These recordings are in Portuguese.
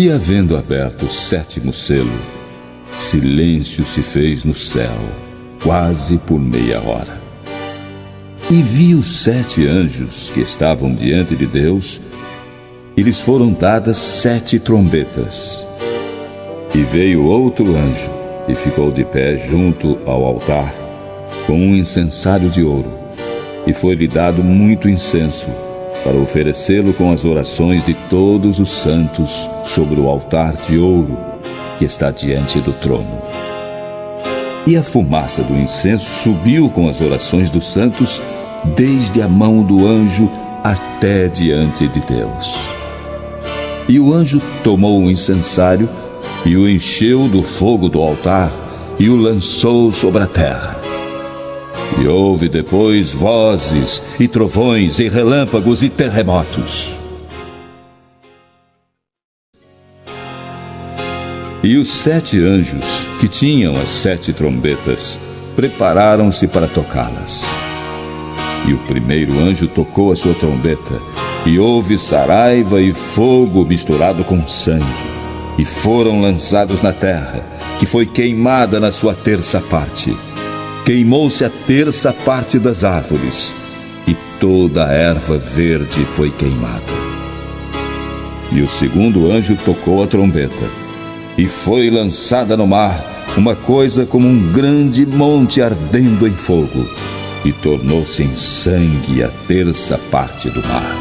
E havendo aberto o 7º selo, silêncio se fez no céu, quase por meia hora. E vi os 7 anjos que estavam diante de Deus, e lhes foram dadas 7 trombetas. E veio outro anjo, e ficou de pé junto ao altar, com um incensário de ouro, e foi-lhe dado muito incenso, para oferecê-lo com as orações de todos os santos sobre o altar de ouro que está diante do trono. E a fumaça do incenso subiu com as orações dos santos, desde a mão do anjo até diante de Deus. E o anjo tomou o incensário e o encheu do fogo do altar e o lançou sobre a terra. E houve depois vozes e trovões e relâmpagos e terremotos. E os 7 anjos que tinham as 7 trombetas prepararam-se para tocá-las. E o primeiro anjo tocou a sua trombeta, e houve saraiva e fogo misturado com sangue, e foram lançados na terra, que foi queimada na sua 3ª parte. Queimou-se a 3ª parte das árvores, e toda a erva verde foi queimada. E o segundo anjo tocou a trombeta, e foi lançada no mar uma coisa como um grande monte ardendo em fogo, e tornou-se em sangue a 3ª parte do mar.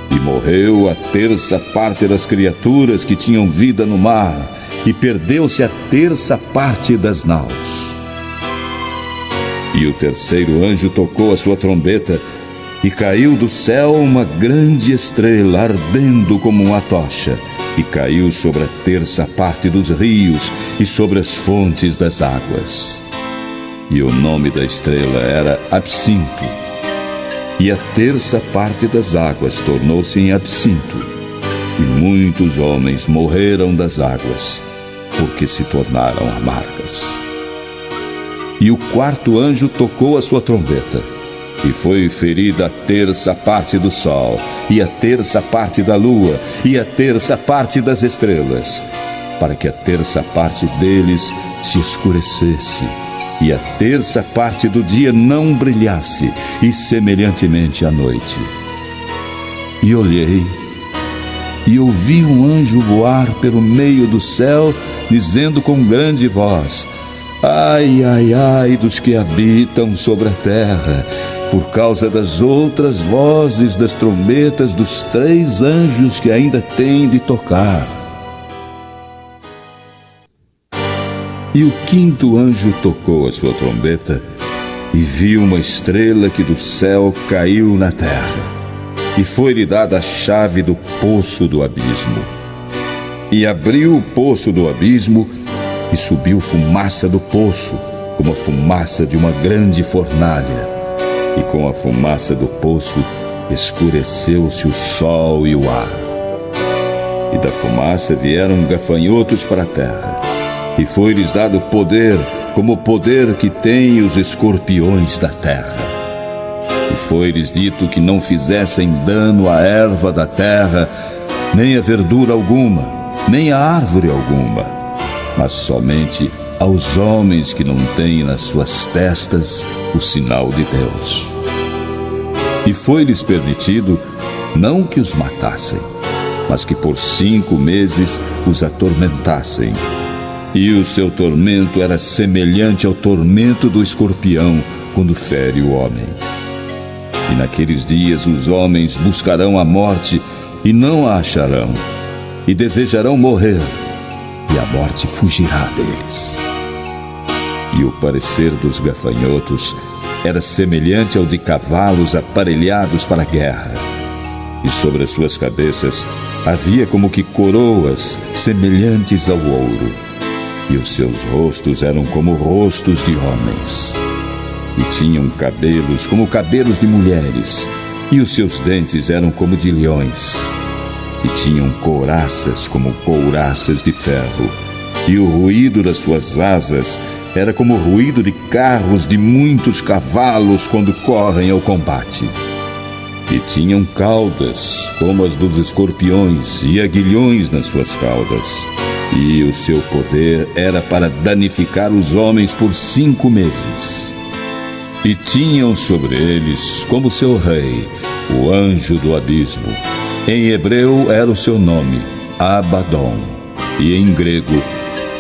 E morreu a 3ª parte das criaturas que tinham vida no mar, e perdeu-se a 3ª parte das naus. E o terceiro anjo tocou a sua trombeta, e caiu do céu uma grande estrela ardendo como uma tocha, e caiu sobre a 3ª parte dos rios e sobre as fontes das águas. E o nome da estrela era Absinto. E a 3ª parte das águas tornou-se em absinto, e muitos homens morreram das águas, porque se tornaram amargas. E o 4º anjo tocou a sua trombeta, e foi ferida a 3ª parte do sol, e a 3ª parte da lua, e a 3ª parte das estrelas, para que a 3ª parte deles se escurecesse, e a 3ª parte do dia não brilhasse, e semelhantemente à noite. E olhei, e ouvi um anjo voar pelo meio do céu, dizendo com grande voz: Ai, ai, ai dos que habitam sobre a terra, por causa das outras vozes das trombetas dos 3 anjos que ainda têm de tocar. E o 5º anjo tocou a sua trombeta, e viu uma estrela que do céu caiu na terra, e foi-lhe dada a chave do poço do abismo. E abriu o poço do abismo, e subiu fumaça do poço, como a fumaça de uma grande fornalha. E com a fumaça do poço escureceu-se o sol e o ar. E da fumaça vieram gafanhotos para a terra, e foi-lhes dado poder, como o poder que têm os escorpiões da terra. E foi-lhes dito que não fizessem dano à erva da terra, nem a verdura alguma, nem a árvore alguma, mas somente aos homens que não têm nas suas testas o sinal de Deus. E foi-lhes permitido não que os matassem, mas que por 5 meses os atormentassem. E o seu tormento era semelhante ao tormento do escorpião quando fere o homem. E naqueles dias os homens buscarão a morte e não a acharão, e desejarão morrer, e a morte fugirá deles. E o parecer dos gafanhotos era semelhante ao de cavalos aparelhados para a guerra. E sobre as suas cabeças havia como que coroas semelhantes ao ouro. E os seus rostos eram como rostos de homens. E tinham cabelos como cabelos de mulheres. E os seus dentes eram como de leões. E tinham couraças como couraças de ferro, e o ruído das suas asas era como o ruído de carros de muitos cavalos quando correm ao combate. e tinham caudas como as dos escorpiões e aguilhões nas suas caudas. E o seu poder era para danificar os homens por 5 meses. E tinham sobre eles como seu rei o anjo do abismo. Em hebreu era o seu nome, Abaddon, e em grego,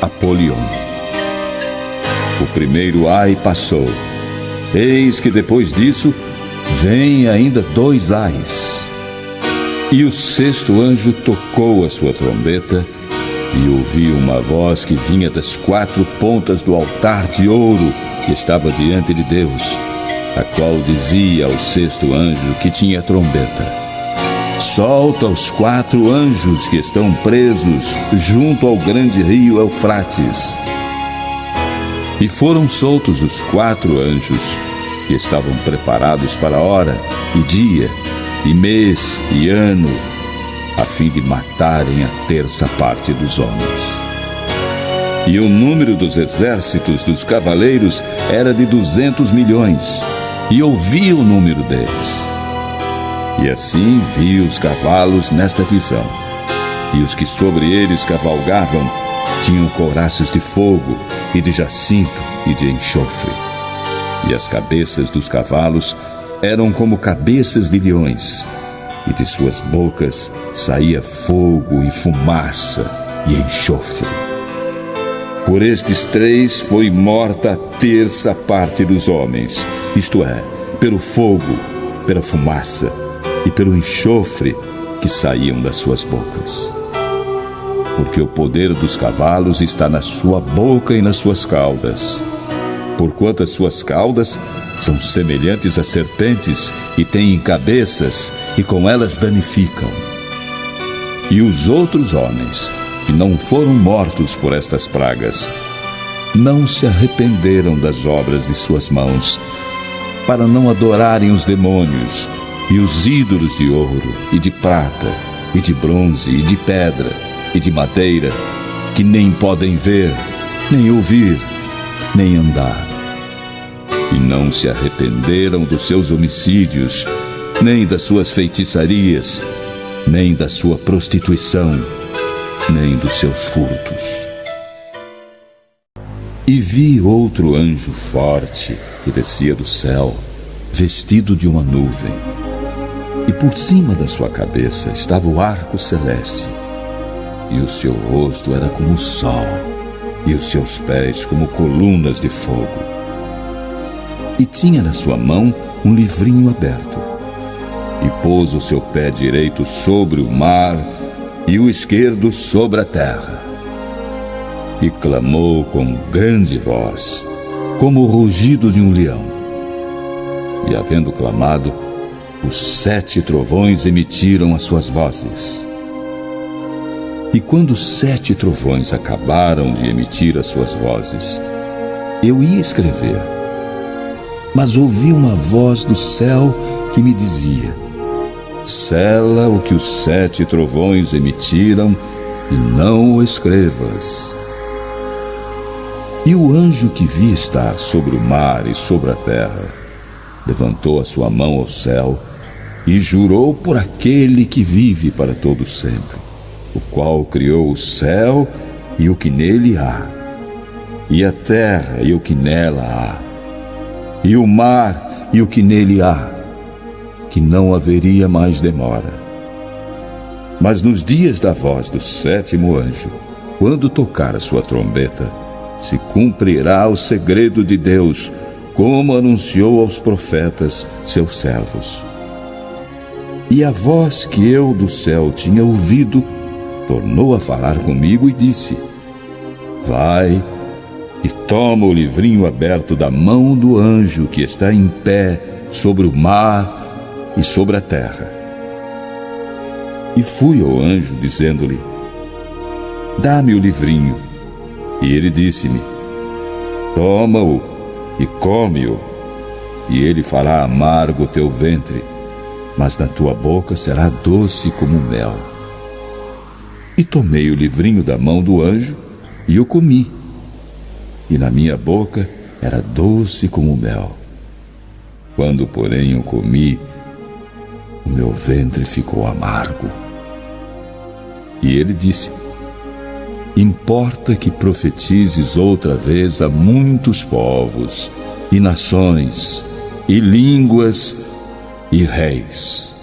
Apolion. O primeiro ai passou. Eis que depois disso vem ainda 2 ais. E o 6º anjo tocou a sua trombeta, e ouvi uma voz que vinha das 4 pontas do altar de ouro que estava diante de Deus, a qual dizia ao 6º anjo que tinha a trombeta: solta os 4 anjos que estão presos junto ao grande rio Eufrates. E foram soltos os 4 anjos que estavam preparados para hora e dia e mês e ano, a fim de matarem a 1/3 parte dos homens. E o número dos exércitos dos cavaleiros era de 200 milhões, e ouvi o número deles. E assim vi os cavalos nesta visão, e os que sobre eles cavalgavam tinham couraças de fogo, e de jacinto, e de enxofre. E as cabeças dos cavalos eram como cabeças de leões, e de suas bocas saía fogo e fumaça e enxofre. Por estes 3 foi morta a 1/3 parte dos homens, isto é, pelo fogo, pela fumaça e pelo enxofre que saíam das suas bocas. Porque o poder dos cavalos está na sua boca e nas suas caudas, porquanto as suas caudas são semelhantes a serpentes e têm cabeças, e com elas danificam. E os outros homens, que não foram mortos por estas pragas, não se arrependeram das obras de suas mãos, para não adorarem os demônios e os ídolos de ouro e de prata e de bronze e de pedra e de madeira, que nem podem ver, nem ouvir, nem andar. E não se arrependeram dos seus homicídios, nem das suas feitiçarias, nem da sua prostituição, nem dos seus furtos. E vi outro anjo forte que descia do céu, vestido de uma nuvem, e por cima da sua cabeça estava o arco celeste, e o seu rosto era como o sol, e os seus pés como colunas de fogo. E tinha na sua mão um livrinho aberto, e pôs o seu pé direito sobre o mar e o esquerdo sobre a terra. E clamou com grande voz, como o rugido de um leão. E havendo clamado, os 7 trovões emitiram as suas vozes. E quando os 7 trovões acabaram de emitir as suas vozes, eu ia escrever, mas ouvi uma voz do céu que me dizia: sela o que os 7 trovões emitiram e não o escrevas. E o anjo que vi estar sobre o mar e sobre a terra levantou a sua mão ao céu e jurou por aquele que vive para todo sempre, o qual criou o céu e o que nele há, e a terra e o que nela há, e o mar e o que nele há, que não haveria mais demora. Mas nos dias da voz do 7º anjo, quando tocar a sua trombeta, se cumprirá o segredo de Deus, como anunciou aos profetas, seus servos. E a voz que eu do céu tinha ouvido tornou a falar comigo e disse: vai e toma o livrinho aberto da mão do anjo que está em pé sobre o mar e sobre a terra. E fui ao anjo, dizendo-lhe: dá-me o livrinho. E ele disse-me: toma-o e come-o, e ele fará amargo o teu ventre, mas na tua boca será doce como mel. E tomei o livrinho da mão do anjo e o comi, e na minha boca era doce como mel. Quando, porém, o comi, o meu ventre ficou amargo. E ele disse: importa que profetizes outra vez a muitos povos, e nações, e línguas, e reis.